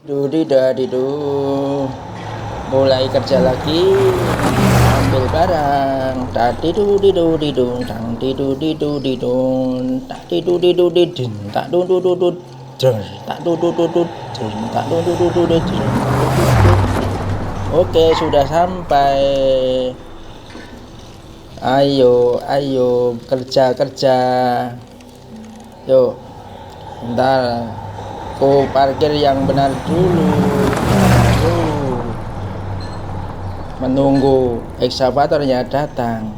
Dudidadidu, mulai kerja lagi, ambil barang. Tadi dudidudidung, tang didudidudidung, tak didudidudidung, tak dudududud, tak dudududud, tak dudududud. Oke, sudah sampai. Ayo, ayo kerja. Yuk, bentar. Aku parkir yang benar dulu. Menunggu ekskavatornya datang.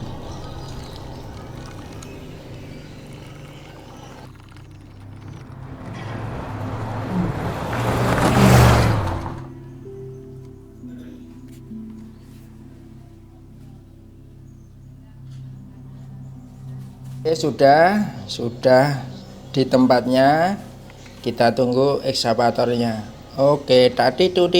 Oke, sudah di tempatnya. Kita tunggu ekskavatornya. Oke, tadi tak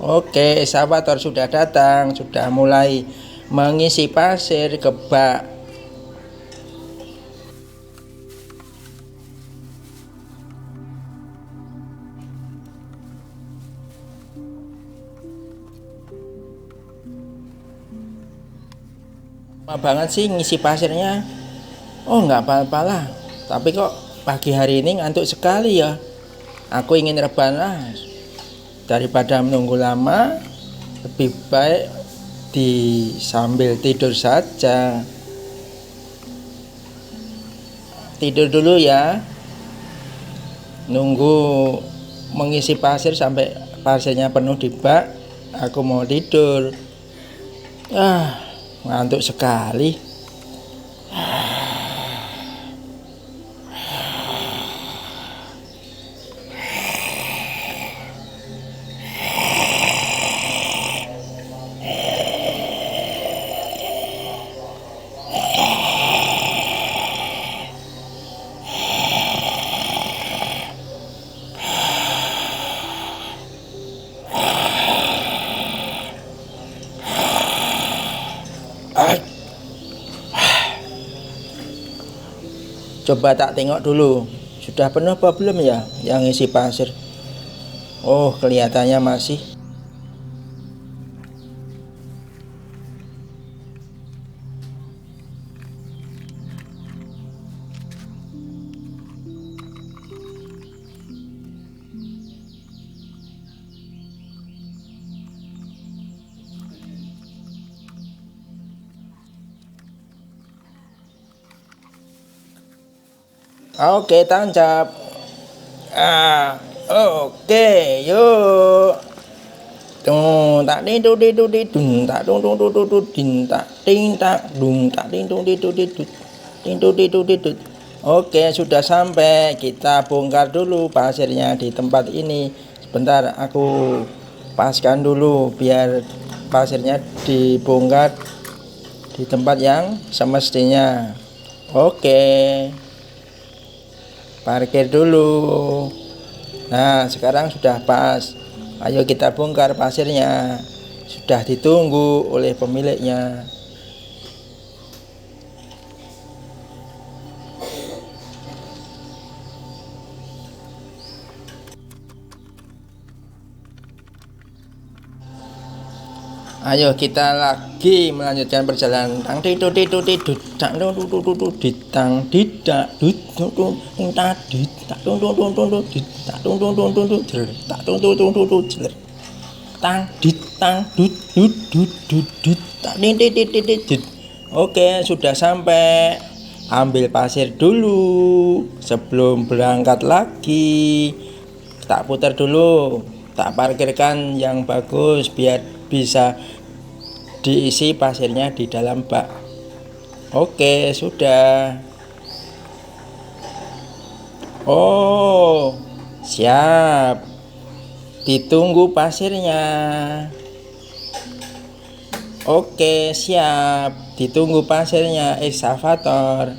Oke, ekskavator sudah datang, sudah mulai mengisi pasir ke bak. Lama banget sih ngisi pasirnya. Oh, nggak apa-apa lah. Tapi kok pagi hari ini ngantuk sekali ya. Aku ingin rebahan lah. Daripada menunggu lama, lebih baik sambil tidur saja. Tidur dulu ya. Nunggu mengisi pasir sampai pasirnya penuh di bak. Aku mau tidur. Ngantuk sekali. Coba tak tengok dulu, sudah penuh apa belum ya yang isi pasir? Oh, kelihatannya masih. Oke, tancap. Oke, yuk. Tung tak ting dung tak dung tak ting tak dung tak ting dung. Oke, sudah sampai. Kita bongkar dulu pasirnya di tempat ini. Sebentar, aku paskan dulu biar pasirnya dibongkar di tempat yang semestinya. Oke. Parkir dulu. Nah, sekarang sudah pas. Ayo kita bongkar pasirnya. Sudah ditunggu oleh pemiliknya. Ayo kita lagi melanjutkan perjalanan. Tang tidu tak ditang tidak Oke, sudah sampai. Ambil pasir dulu sebelum berangkat lagi. Tak putar dulu, tak parkirkan yang bagus biar bisa diisi pasirnya di dalam bak. Oke, sudah. Oh, siap. Ditunggu pasirnya. Oke, siap. Ditunggu pasirnya ekskavator.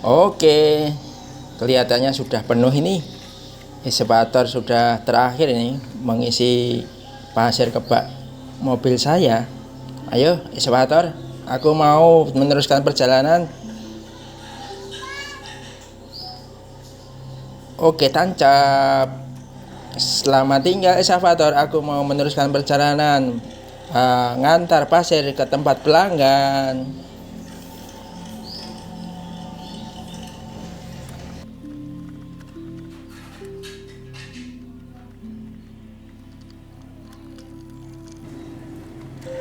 Oke, kelihatannya sudah penuh ini. Excavator sudah terakhir ini mengisi pasir ke bak mobil saya. Ayo excavator, aku mau meneruskan perjalanan. Oke, tancap. Selamat tinggal excavator, aku mau meneruskan perjalanan, ngantar pasir ke tempat pelanggan.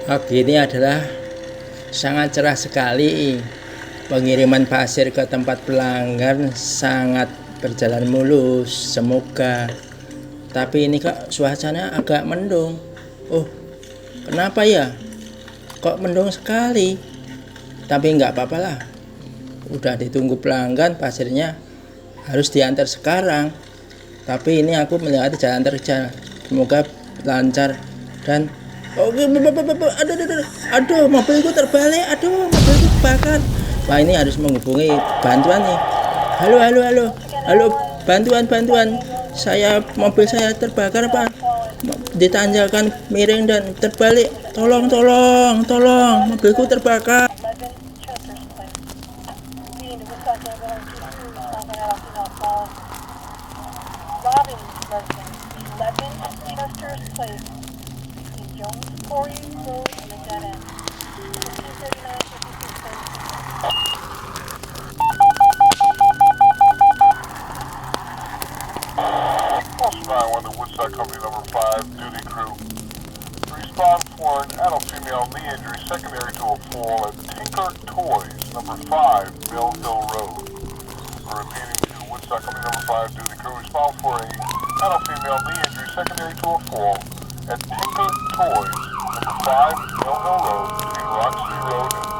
Pagi ini adalah sangat cerah sekali. Pengiriman pasir ke tempat pelanggan sangat berjalan mulus, semoga. Tapi ini kok suasana agak mendung. Oh, kenapa ya? Kok mendung sekali? Tapi nggak apa-apa lah. Udah ditunggu pelanggan, pasirnya harus diantar sekarang. Tapi ini aku melewati jalan terjal. Semoga lancar dan oke, aduh, mobilku terbalik, aduh, mobilku terbakar. Wah, ini harus menghubungi bantuan nih. Halo, bantuan. Mobil saya terbakar, Pak. Ditanjakan miring dan terbalik. Tolong, mobilku terbakar. Company number 5 duty crew. Respond for an adult female knee injury secondary to a fall at Excavatortoys, number 5 Mill Hill Road. We're repeating to Woodstock Company number 5 duty crew. Respond for a adult female knee injury secondary to a fall at Excavatortoys, number 5 Mill Hill Road, between Roxley Road and